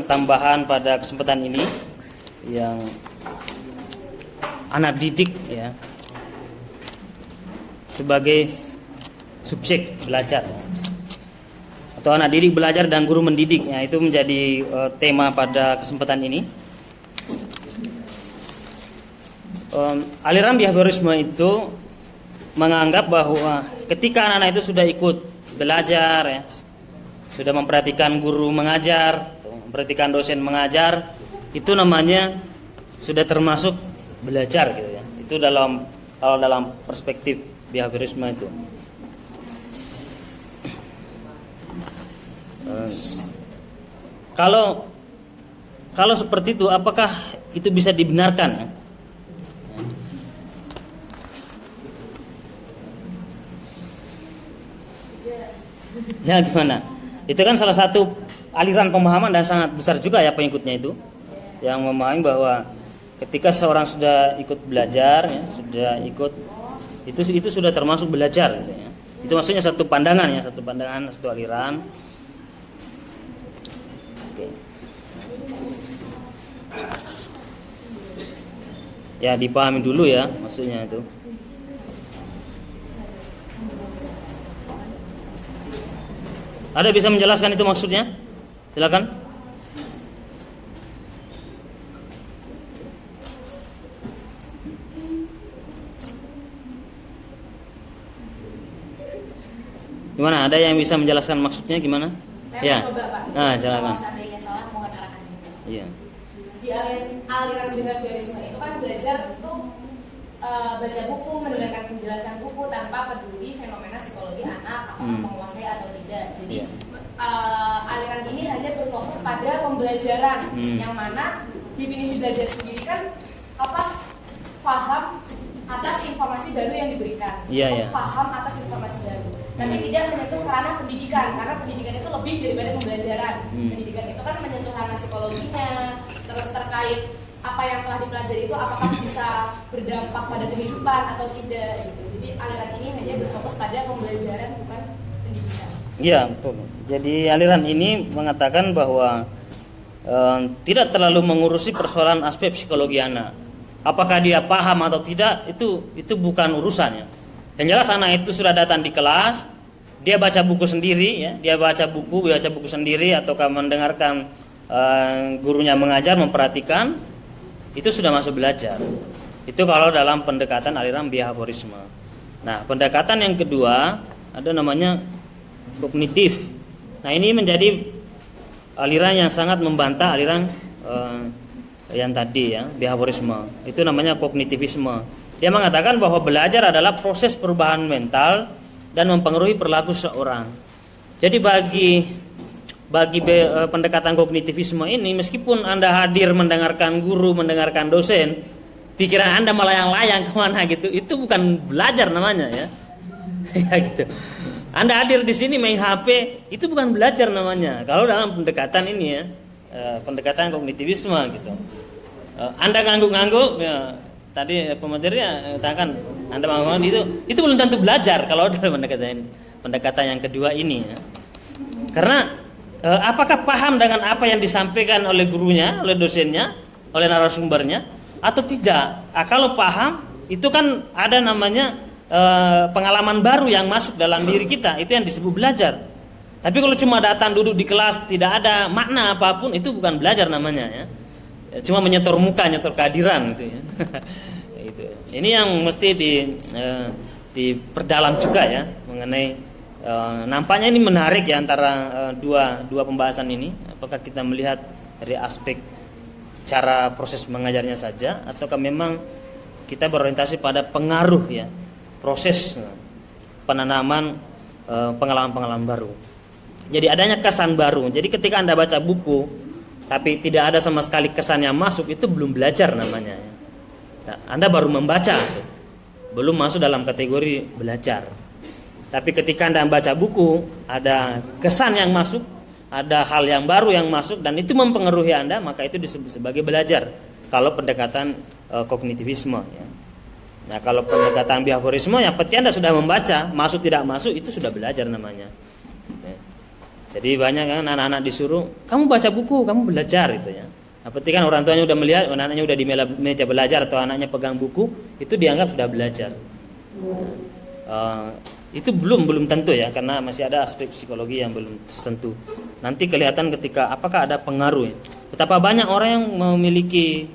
Tambahan pada kesempatan ini yang anak didik ya sebagai subjek belajar atau anak didik belajar dan guru mendidik ya, itu menjadi tema pada kesempatan ini. Aliran behaviorisme itu menganggap bahwa ketika anak-anak itu sudah ikut belajar ya, sudah memperhatikan guru mengajar, memperhatikan dosen mengajar, itu namanya sudah termasuk belajar gitu ya. Itu kalau dalam perspektif behaviorisme itu. Kalau seperti itu, apakah itu bisa dibenarkan? Ya gimana? Itu kan salah satu aliran pemahaman dan sangat besar juga ya pengikutnya itu, yang memahami bahwa ketika seorang sudah ikut belajar ya, sudah ikut itu sudah termasuk belajar gitu ya. Itu maksudnya satu pandangan ya, satu aliran. Oke. Ya dipahami dulu ya maksudnya itu. Ada bisa menjelaskan itu maksudnya? Silakan. Gimana? Ada yang bisa menjelaskan maksudnya gimana? Saya ya. Coba, Pak. Nah, silakan. Kalau seandainya salah mohon arahannya. Iya. Di aliran behaviorisme itu kan belajar itu baca buku, mendengarkan penjelasan buku tanpa peduli fenomena psikologi anak apakah menguasai atau tidak. Jadi aliran ini hanya berfokus pada pembelajaran, yang mana definisi belajar sendiri kan paham atas informasi baru yang diberikan, paham atas informasi baru, tapi tidak menyentuh ranah pendidikan, karena pendidikan itu lebih daripada pembelajaran. Pendidikan itu kan menyentuh ranah psikologinya, terus terkait apa yang telah dipelajari itu apakah bisa berdampak pada kehidupan atau tidak gitu. Jadi aliran ini hanya berfokus pada pembelajaran bukan pendidikan. Iya, betul. Jadi aliran ini mengatakan bahwa tidak terlalu mengurusi persoalan aspek psikologi anak. Apakah dia paham atau tidak itu bukan urusannya. Yang jelas anak itu sudah datang di kelas, dia baca buku sendiri ya, dia baca buku sendiri ataukah mendengarkan gurunya mengajar, memperhatikan, itu sudah masuk belajar. Itu kalau dalam pendekatan aliran behaviorisme. Nah, pendekatan yang kedua ada namanya kognitif. Nah, ini menjadi aliran yang sangat membantah aliran yang tadi ya, behaviorisme. Itu namanya kognitivisme. Dia mengatakan bahwa belajar adalah proses perubahan mental dan mempengaruhi perilaku seorang. Jadi bagi pendekatan kognitivisme ini, meskipun Anda hadir mendengarkan guru, mendengarkan dosen, pikiran Anda melayang-layang kemana gitu, itu bukan belajar namanya ya. Ya gitu. Anda hadir di sini main HP, itu bukan belajar namanya. Kalau dalam pendekatan ini ya, pendekatan kognitivisme gitu. Anda ngangguk-ngangguk, ya, tadi pemateri katakan Anda ngangguk itu belum tentu belajar kalau dalam pendekatan yang kedua ini. Ya. Karena apakah paham dengan apa yang disampaikan oleh gurunya, oleh dosennya, oleh narasumbernya, atau tidak? Kalau paham, itu kan ada namanya pengalaman baru yang masuk dalam diri kita, itu yang disebut belajar. Tapi kalau cuma datang duduk di kelas tidak ada makna apapun, itu bukan belajar namanya ya. Cuma menyetor muka, nyetor kehadiran gitu ya. Itu. Ini yang mesti diperdalam juga ya mengenai nampaknya ini menarik ya antara dua pembahasan ini. Apakah kita melihat dari aspek cara proses mengajarnya saja, ataukah memang kita berorientasi pada pengaruh ya, proses penanaman pengalaman-pengalaman baru. Jadi adanya kesan baru. Jadi ketika Anda baca buku tapi tidak ada sama sekali kesan yang masuk, itu belum belajar namanya. Nah, Anda baru membaca, belum masuk dalam kategori belajar. Tapi ketika Anda membaca buku, ada kesan yang masuk, ada hal yang baru yang masuk, dan itu mempengaruhi Anda, maka itu disebut sebagai belajar. Kalau pendekatan kognitivisme ya. Nah, kalau pendekatan behaviorisme yang penting Anda sudah membaca, masuk tidak masuk itu sudah belajar namanya. Jadi banyak kan anak-anak disuruh, kamu baca buku, kamu belajar gitu ya. Nah, berarti kan orang tuanya udah melihat, anaknya udah di meja belajar atau anaknya pegang buku, itu dianggap sudah belajar. Itu belum tentu ya, karena masih ada aspek psikologi yang belum tersentuh. Nanti kelihatan ketika apakah ada pengaruh ya. Betapa banyak orang yang memiliki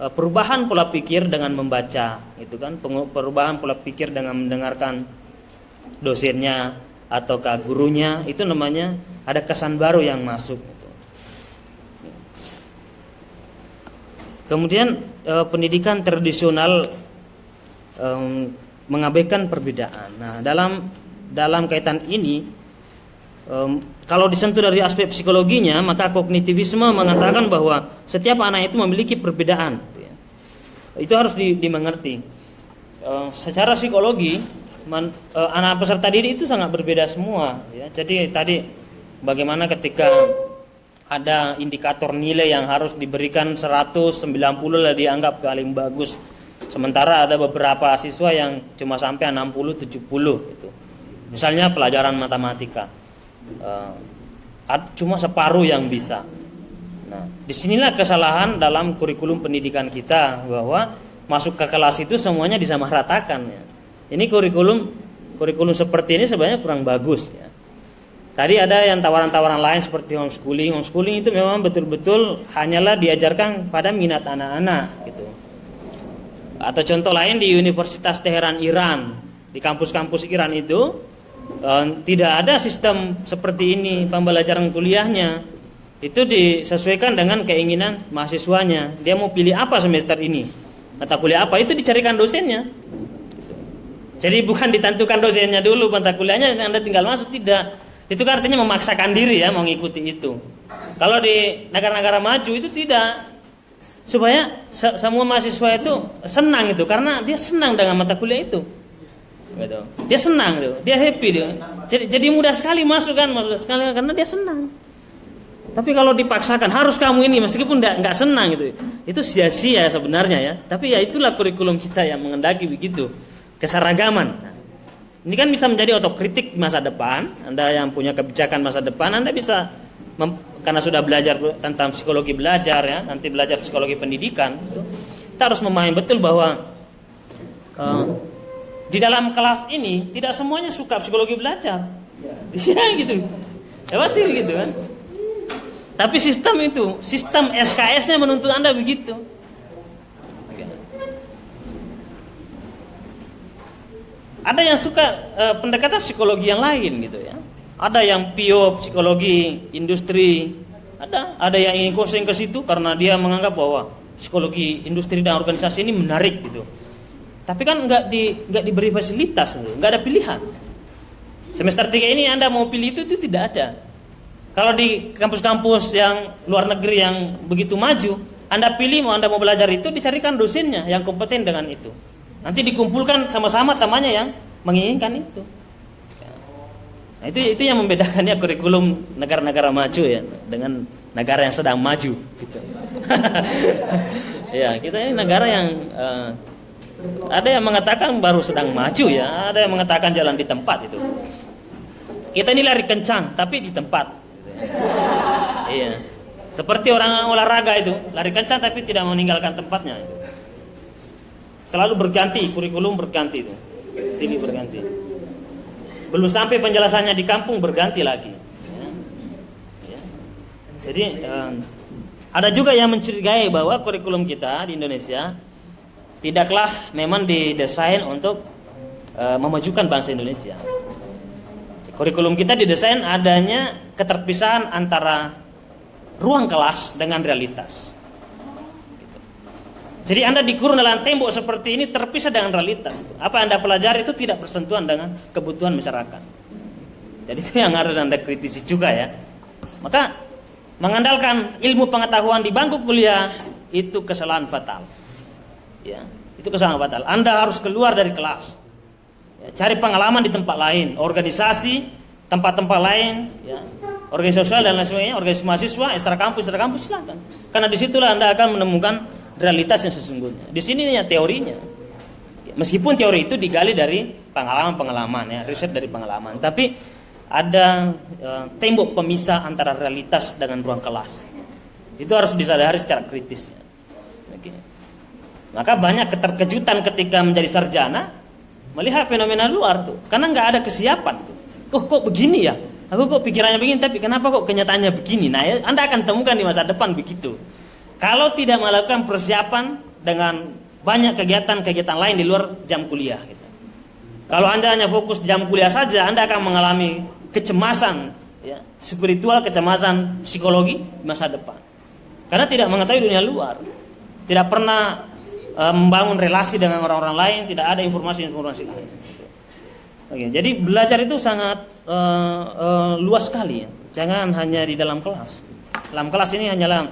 perubahan pola pikir dengan membaca, gitu kan? Perubahan pola pikir dengan mendengarkan dosennya ataukah gurunya, itu namanya ada kesan baru yang masuk. Gitu. Kemudian pendidikan tradisional mengabaikan perbedaan. Nah, dalam kaitan ini, kalau disentuh dari aspek psikologinya, maka kognitivisme mengatakan bahwa setiap anak itu memiliki perbedaan. Itu harus dimengerti. Secara psikologi, anak peserta didik itu sangat berbeda semua. Ya. Jadi tadi bagaimana ketika ada indikator nilai yang harus diberikan 190 lah dianggap paling bagus. Sementara ada beberapa siswa yang cuma sampai 60-70 gitu. Misalnya pelajaran matematika, cuma separuh yang bisa. Nah, disinilah kesalahan dalam kurikulum pendidikan kita, bahwa masuk ke kelas itu semuanya disamaratakan. Ya. Ini kurikulum seperti ini sebenarnya kurang bagus. Ya. Tadi ada yang tawaran-tawaran lain seperti homeschooling. Homeschooling itu memang betul-betul hanyalah diajarkan pada minat anak-anak gitu. Atau contoh lain di Universitas Teheran Iran, di kampus-kampus Iran itu tidak ada sistem seperti ini pembelajaran kuliahnya. Itu disesuaikan dengan keinginan mahasiswanya. Dia mau pilih apa semester ini, mata kuliah apa, itu dicarikan dosennya. Jadi bukan ditentukan dosennya dulu mata kuliahnya, Anda tinggal masuk, tidak. Itu kan artinya memaksakan diri ya mengikuti itu. Kalau di negara-negara maju itu tidak. Supaya semua mahasiswa itu senang itu, karena dia senang dengan mata kuliah itu. Gitu. Dia senang tuh, dia happy dia. Jadi mudah sekali masuk karena dia senang. Tapi kalau dipaksakan harus kamu ini, meskipun nggak senang gitu, itu sia-sia sebenarnya ya. Tapi ya itulah kurikulum kita yang mengendaki begitu, keseragaman. Nah, ini kan bisa menjadi otokritik masa depan. Anda yang punya kebijakan masa depan, Anda bisa karena sudah belajar tentang psikologi belajar ya, nanti belajar psikologi pendidikan, gitu. Kita harus memahami betul bahwa di dalam kelas ini tidak semuanya suka psikologi belajar, ya gitu, ya pasti begitu kan. Tapi sistem SKS-nya menuntut Anda begitu. Ada yang suka pendekatan psikologi yang lain gitu ya. Ada yang pure psikologi industri, ada yang ingin kuasain ke situ karena dia menganggap bahwa psikologi industri dan organisasi ini menarik gitu. Tapi kan nggak diberi fasilitas, nggak ada pilihan. Semester 3 ini Anda mau pilih itu tidak ada. Kalau di kampus-kampus yang luar negeri yang begitu maju, Anda pilih Anda mau belajar itu, dicarikan dosennya yang kompeten dengan itu. Nanti dikumpulkan sama-sama temannya yang menginginkan itu. Nah, itu yang membedakannya kurikulum negara-negara maju ya dengan negara yang sedang maju gitu. Ya, kita ini negara yang ada yang mengatakan baru sedang maju ya, ada yang mengatakan jalan di tempat itu. Kita ini lari kencang tapi di tempat. Iya. Seperti orang olahraga itu, lari kencang tapi tidak meninggalkan tempatnya itu. Selalu berganti, kurikulum berganti itu. Sini berganti. Belum sampai penjelasannya di kampung berganti lagi. Ya. Jadi ada juga yang mencurigai bahwa kurikulum kita di Indonesia tidaklah memang didesain untuk memajukan bangsa Indonesia. Kurikulum kita didesain adanya keterpisahan antara ruang kelas dengan realitas. Jadi Anda dikurung dalam tembok seperti ini, terpisah dengan realitas. Apa yang Anda pelajari itu tidak bersentuhan dengan kebutuhan masyarakat. Jadi itu yang harus Anda kritisi juga ya. Maka mengandalkan ilmu pengetahuan di bangku kuliah itu kesalahan fatal. Ya, itu kesalahan fatal. Anda harus keluar dari kelas. Ya, cari pengalaman di tempat lain, organisasi, tempat-tempat lain, ya. Organisasi sosial dan lain sebagainya, organisasi mahasiswa, ekstra kampus silakan. Karena disitulah Anda akan menemukan realitas yang sesungguhnya. Di sini ya teorinya. Meskipun teori itu digali dari pengalaman-pengalaman ya, riset dari pengalaman. Tapi ada tembok pemisah antara realitas dengan ruang kelas. Itu harus disadari secara kritis. Oke. Maka banyak keterkejutan ketika menjadi sarjana melihat fenomena luar tuh, karena nggak ada kesiapan tuh. Oh kok begini ya? Aku kok pikirannya begini, tapi kenapa kok kenyataannya begini? Nah, Anda akan temukan di masa depan begitu. Kalau tidak melakukan persiapan dengan banyak kegiatan-kegiatan lain di luar jam kuliah. Gitu. Kalau Anda hanya fokus jam kuliah saja, Anda akan mengalami kecemasan, ya, spiritual, kecemasan psikologi di masa depan. Karena tidak mengetahui dunia luar, tidak pernah membangun relasi dengan orang-orang lain, tidak ada informasi-informasi lain. Oke, jadi belajar itu sangat luas sekali, ya. Jangan hanya di dalam kelas. Dalam kelas ini hanyalah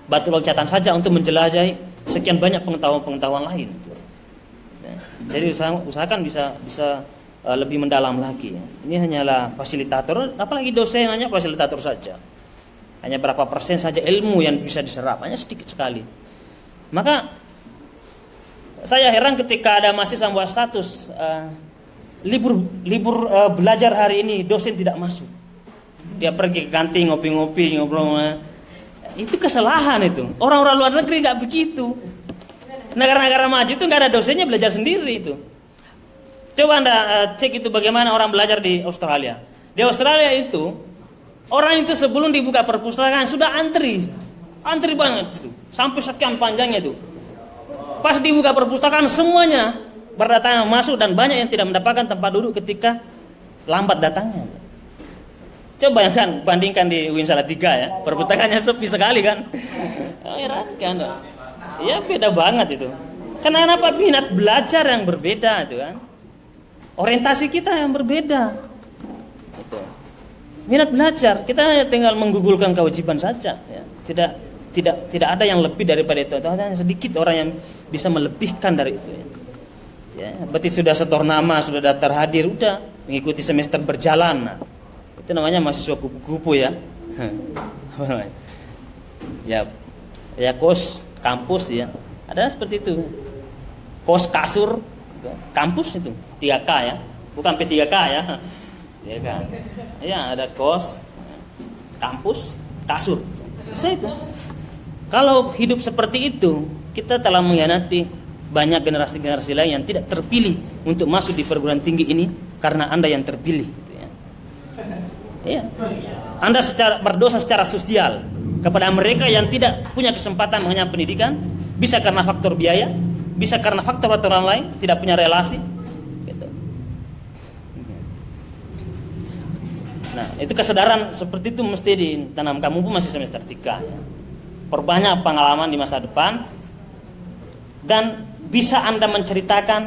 batu loncatan saja untuk menjelajahi sekian banyak pengetahuan-pengetahuan lain. Ya. Jadi usahakan bisa lebih mendalam lagi. Ya. Ini hanyalah fasilitator, apalagi dosen hanya fasilitator saja. Hanya berapa persen saja ilmu yang bisa diserap, hanya sedikit sekali. Maka saya heran ketika ada mahasiswa membuat status libur belajar hari ini, dosen tidak masuk. Dia pergi ke kantin ngopi-ngopi, ngobrol. Itu kesalahan itu. Orang-orang luar negeri nggak begitu. Negara-negara maju itu nggak ada dosennya, belajar sendiri itu. Coba Anda cek itu bagaimana orang belajar di Australia. Di Australia itu orang itu sebelum dibuka perpustakaan sudah antri banget itu, sampai sekian panjangnya itu. Pas dibuka perpustakaan semuanya berdatangan masuk dan banyak yang tidak mendapatkan tempat duduk ketika lambat datangnya. Coba ya kan, bandingkan di UIN Salatiga ya, perpustakaannya sepi sekali kan. Heran kan? Ya beda banget itu. Kenapa minat belajar yang berbeda itu kan? Orientasi kita yang berbeda. Itu. Minat belajar, kita tinggal menggugulkan kewajiban saja. Ya. Tidak ada yang lebih daripada itu. Hanya sedikit orang yang bisa melebihkan dari itu. Ya, berarti sudah setor nama, sudah daftar hadir, udah mengikuti semester berjalan. Nah, itu namanya mahasiswa kupu-kupu ya. Ya kos kampus ya. Ada seperti itu. Kos kasur kampus itu 3K ya, bukan P3K ya. Ya kan. Ya ada kos, kampus, kasur. Selesai itu. Kalau hidup seperti itu, kita telah mengkhianati banyak generasi-generasi lain yang tidak terpilih untuk masuk di perguruan tinggi ini karena Anda yang terpilih. Ya. Anda berdosa secara sosial kepada mereka yang tidak punya kesempatan mengenyam pendidikan, bisa karena faktor biaya, bisa karena faktor-faktor lain, tidak punya relasi. Gitu. Nah, itu kesadaran seperti itu mesti ditanam. Kamu pun masih semester 3 ya. Perbanyak pengalaman di masa depan dan bisa Anda menceritakan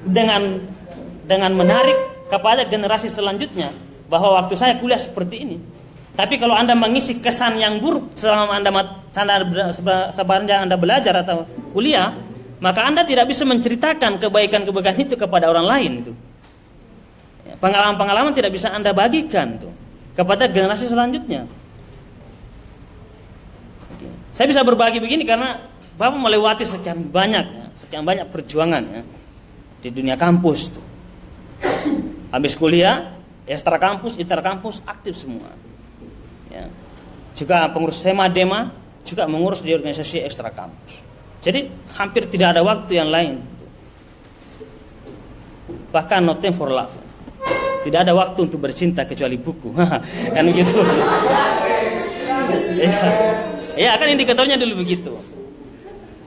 dengan menarik kepada generasi selanjutnya bahwa waktu saya kuliah seperti ini. Tapi kalau Anda mengisi kesan yang buruk selama Anda belajar atau kuliah, maka Anda tidak bisa menceritakan kebaikan-kebaikan itu kepada orang lain itu. Pengalaman-pengalaman tidak bisa Anda bagikan tuh kepada generasi selanjutnya. Saya bisa berbagi begini karena Bapak melewati sekian banyak perjuangan ya, di dunia kampus. Habis kuliah, ekstra kampus, inter kampus, aktif semua. Ya. Juga pengurus SEMA, DEMA, juga mengurus di organisasi ekstra kampus. Jadi hampir tidak ada waktu yang lain. Bahkan no time for love. Tidak ada waktu untuk bercinta kecuali buku. Kan begitu. Ya kan indikatornya dulu begitu.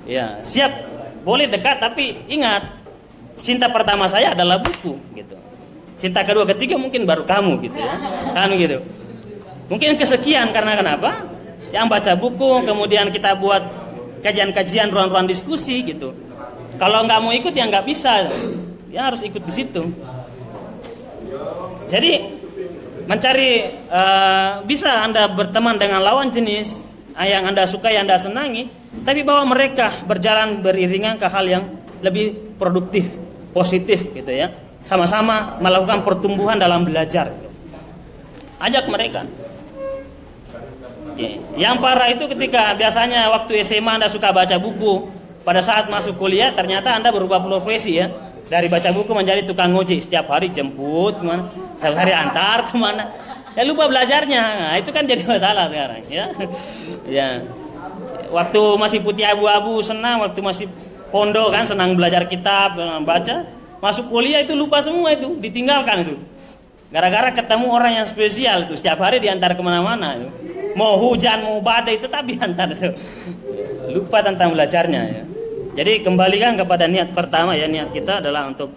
Ya, siap, boleh dekat tapi ingat, cinta pertama saya adalah buku gitu. Cinta kedua, ketiga mungkin baru kamu gitu ya. Kan gitu. Mungkin kesekian karena kenapa? Yang baca buku, kemudian kita buat kajian-kajian, ruang-ruang diskusi gitu. Kalau nggak mau ikut ya nggak bisa. Ya harus ikut di situ. Jadi mencari bisa Anda berteman dengan lawan jenis yang Anda suka, yang Anda senangi, tapi bawa mereka berjalan beriringan ke hal yang lebih produktif, positif gitu ya. Sama-sama melakukan pertumbuhan dalam belajar. Ajak mereka. Oke. Yang parah itu ketika biasanya waktu SMA Anda suka baca buku, pada saat masuk kuliah ternyata Anda berubah profesi ya. Dari baca buku menjadi tukang ngojek, setiap hari jemput kemana, setiap hari antar kemana. Ya lupa belajarnya. Nah, itu kan jadi masalah sekarang ya. Ya. Waktu masih putih abu-abu senang, waktu masih pondok kan senang belajar kitab, baca. Masuk kuliah itu lupa semua itu, ditinggalkan itu. Gara-gara ketemu orang yang spesial itu, setiap hari diantar kemana-mana itu. Mau hujan, mau badai tetap diantar itu. Lupa tentang belajarnya ya. Jadi kembalikan kepada niat pertama ya, niat kita adalah untuk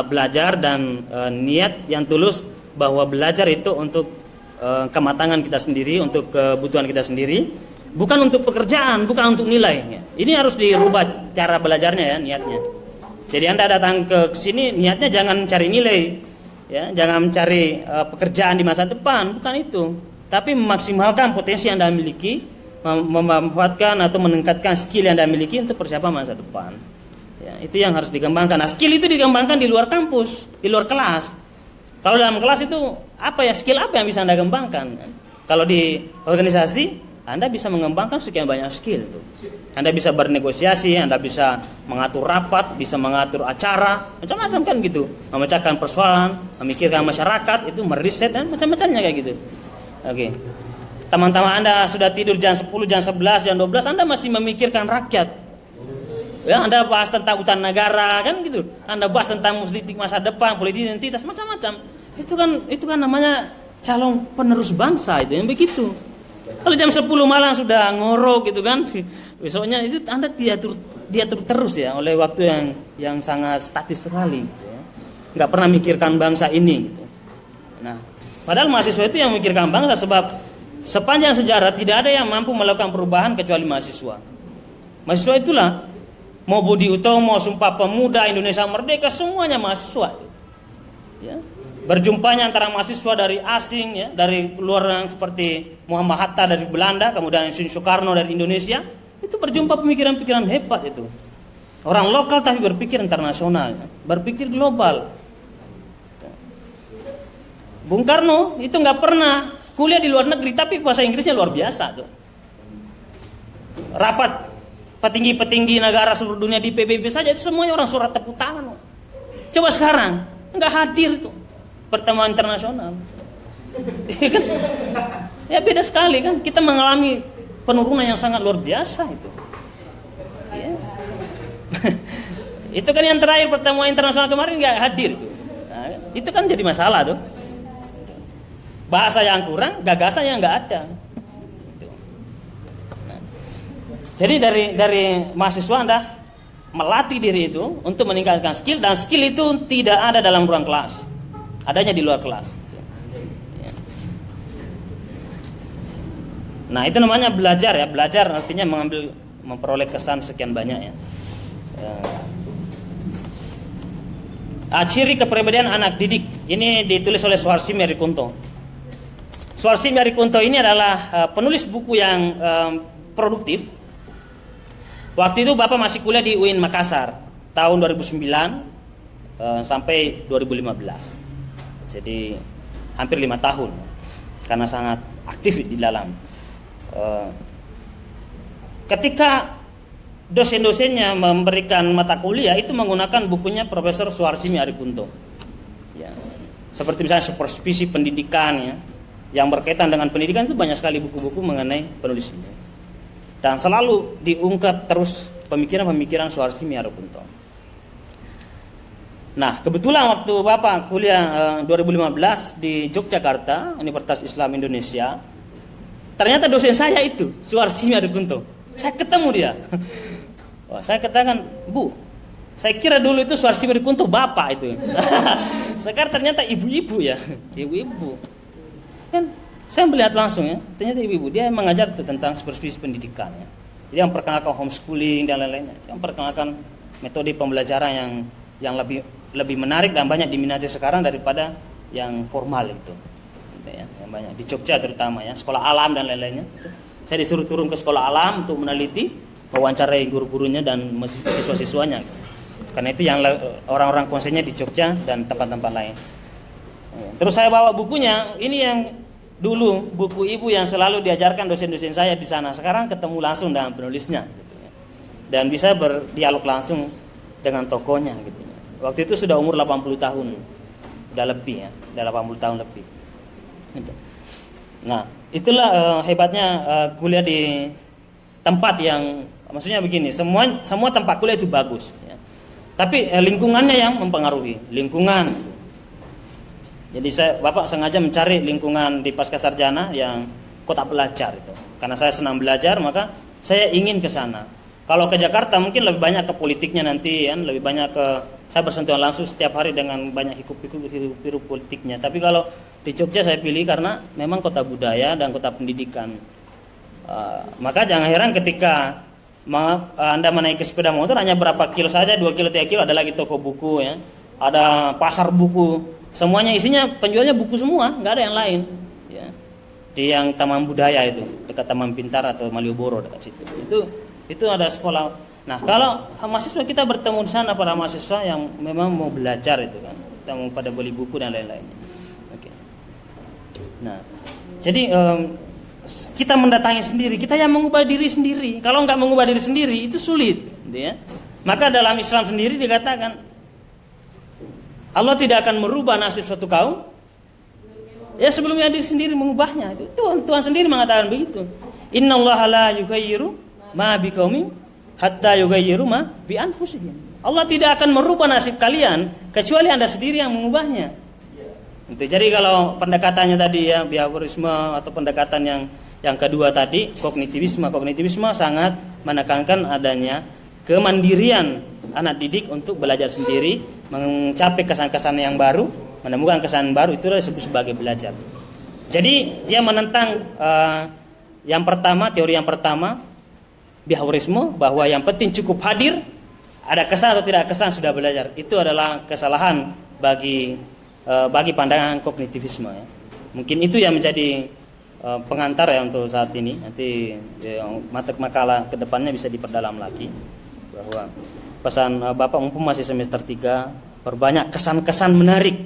belajar dan niat yang tulus bahwa belajar itu untuk kematangan kita sendiri, untuk kebutuhan kita sendiri, bukan untuk pekerjaan, bukan untuk nilai. Ini harus dirubah cara belajarnya ya, niatnya. Jadi Anda datang ke sini niatnya jangan cari nilai, ya, jangan mencari pekerjaan di masa depan, bukan itu. Tapi memaksimalkan potensi yang Anda miliki, memanfaatkan atau meningkatkan skill yang Anda miliki untuk persiapan masa depan. Ya, itu yang harus dikembangkan. Nah, skill itu dikembangkan di luar kampus, di luar kelas. Kalau dalam kelas itu apa ya, skill apa yang bisa Anda kembangkan? Kalau di organisasi Anda bisa mengembangkan sekian banyak skill tuh. Anda bisa bernegosiasi, Anda bisa mengatur rapat, bisa mengatur acara, macam-macam kan gitu. Memecahkan persoalan, memikirkan masyarakat, itu meriset dan macam-macamnya kayak gitu. Oke. Teman-teman Anda sudah tidur jam 10, jam 11, jam 12, Anda masih memikirkan rakyat. Ya, Anda bahas tentang hutan negara kan gitu. Anda bahas tentang politik masa depan, politik identitas, macam-macam. Itu kan namanya calon penerus bangsa itu yang begitu. Kalau jam 10 malam sudah ngorok gitu kan, besoknya itu Anda diatur terus ya oleh waktu yang sangat statis sekali gitu ya. Nggak pernah mikirkan bangsa ini gitu. Nah, padahal mahasiswa itu yang memikirkan bangsa, sebab sepanjang sejarah tidak ada yang mampu melakukan perubahan kecuali mahasiswa. Mahasiswa itulah, mau Budi Utomo, Sumpah Pemuda, Indonesia Merdeka, semuanya mahasiswa. Ya. Berjumpanya antara mahasiswa dari asing, ya, dari luar yang seperti Muhammad Hatta dari Belanda, kemudian Soekarno dari Indonesia, itu berjumpa pemikiran-pemikiran hebat itu. Orang lokal tapi berpikir internasional, ya, berpikir global. Bung Karno itu nggak pernah kuliah di luar negeri, tapi bahasa Inggrisnya luar biasa tuh. Rapat petinggi-petinggi negara seluruh dunia di PBB saja itu semuanya orang surat tepuk tangan. Coba sekarang nggak hadir itu pertemuan internasional. Ya beda sekali kan, kita mengalami penurunan yang sangat luar biasa itu. Ya. Itu kan yang terakhir pertemuan internasional kemarin nggak hadir tuh. Nah, itu kan jadi masalah tuh. Bahasa yang kurang, gagasan yang nggak ada. Jadi dari mahasiswa Anda melatih diri itu untuk meningkatkan skill, dan skill itu tidak ada dalam ruang kelas, adanya di luar kelas. Nah itu namanya belajar ya, belajar artinya memperoleh kesan sekian banyak ya. Ciri kepribadian anak didik ini ditulis oleh Suharsimi Arikunto. Suharsimi Arikunto ini adalah penulis buku yang produktif. Waktu itu Bapak masih kuliah di UIN Makassar tahun 2009 sampai 2015. Jadi hampir 5 tahun karena sangat aktif di dalam. Ketika dosen-dosennya memberikan mata kuliah itu menggunakan bukunya Profesor Suharsimi Arikunto. Ya. Seperti misalnya Supervisi Pendidikan ya, yang berkaitan dengan pendidikan itu banyak sekali buku-buku mengenai penulis ini. Dan selalu diungkap terus pemikiran-pemikiran Suharsimi Arikunto. Nah, kebetulan waktu Bapak kuliah 2015 di Yogyakarta, Universitas Islam Indonesia, ternyata dosen saya itu Suharsimi Arikunto. Saya ketemu dia. Wah, saya katakan, Bu, saya kira dulu itu Suharsimi Arikunto Bapak itu. Sekarang ternyata ibu-ibu ya, ibu-ibu. Kan saya melihat langsung ya, ternyata ibu-ibu dia mengajar tentang supervisi pendidikan ya. Jadi yang memperkenalkan homeschooling dan lain-lainnya, yang memperkenalkan metode pembelajaran yang lebih menarik dan banyak diminati sekarang daripada yang formal itu. Ya, yang banyak di Jogja terutama ya, sekolah alam dan lain-lainnya. Saya disuruh turun ke sekolah alam untuk meneliti, wawancarai guru-gurunya dan siswa-siswanya. Karena itu yang orang-orang konsennya di Jogja dan tempat-tempat lain. Terus saya bawa bukunya, ini yang dulu buku ibu yang selalu diajarkan dosen-dosen saya di sana. Sekarang ketemu langsung dengan penulisnya gitu ya. Dan bisa berdialog langsung dengan tokohnya gitu ya. Waktu itu sudah umur 80 tahun. Udah lebih ya, udah 80 tahun lebih. Gitu. Nah, itulah hebatnya kuliah di tempat yang, maksudnya begini, semua tempat kuliah itu bagus ya. Tapi lingkungannya yang mempengaruhi, lingkungan. Jadi Bapak sengaja mencari lingkungan di pasca sarjana yang kota belajar itu. Karena saya senang belajar, maka saya ingin ke sana. Kalau ke Jakarta mungkin lebih banyak ke politiknya nanti, kan, lebih banyak ke, saya bersentuhan langsung setiap hari dengan banyak hirup politiknya. Tapi kalau di Jogja saya pilih karena memang kota budaya dan kota pendidikan. Maka jangan heran ketika Anda menaiki sepeda motor hanya berapa kilo saja, 2 kilo, 3 kilo ada lagi toko buku ya, ada pasar buku. Semuanya isinya penjualnya buku semua, nggak ada yang lain. Ya. Di yang Taman Budaya itu, dekat Taman Pintar atau Malioboro dekat situ. Itu ada sekolah. Nah, kalau mahasiswa kita bertemu di sana, para mahasiswa yang memang mau belajar itu kan, kita mau pada beli buku dan lain-lainnya. Oke. Nah, jadi kita mendatangi sendiri, kita yang mengubah diri sendiri. Kalau nggak mengubah diri sendiri itu sulit, gitu ya. Maka dalam Islam sendiri dikatakan Allah tidak akan merubah nasib suatu kaum ya sebelumnya diri sendiri mengubahnya. Itu Tuhan sendiri mengatakan begitu. Innallaha la yughayyiru ma biqaumin hatta yughayyiru ma bi anfusihim. Allah tidak akan merubah nasib kalian kecuali Anda sendiri yang mengubahnya. Itu. Jadi kalau pendekatannya tadi ya behaviorisme atau pendekatan yang kedua tadi kognitivisme sangat menekankan adanya kemandirian anak didik untuk belajar sendiri, mencapai kesan-kesan yang baru, menemukan kesan baru, itu disebut sebagai belajar. Jadi dia menentang yang pertama, teori yang pertama behaviorisme, bahwa yang penting cukup hadir, ada kesan atau tidak kesan sudah belajar. Itu adalah kesalahan bagi pandangan kognitivisme ya. Mungkin itu yang menjadi pengantar ya untuk saat ini. Nanti makalah kedepannya bisa diperdalam lagi, bahwa pesan Bapak mumpung masih semester 3, perbanyak kesan-kesan menarik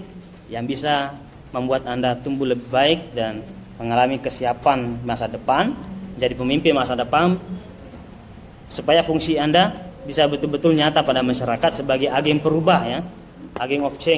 yang bisa membuat Anda tumbuh lebih baik dan mengalami kesiapan masa depan, menjadi pemimpin masa depan, supaya fungsi Anda bisa betul-betul nyata pada masyarakat sebagai agen perubah ya, agen of change.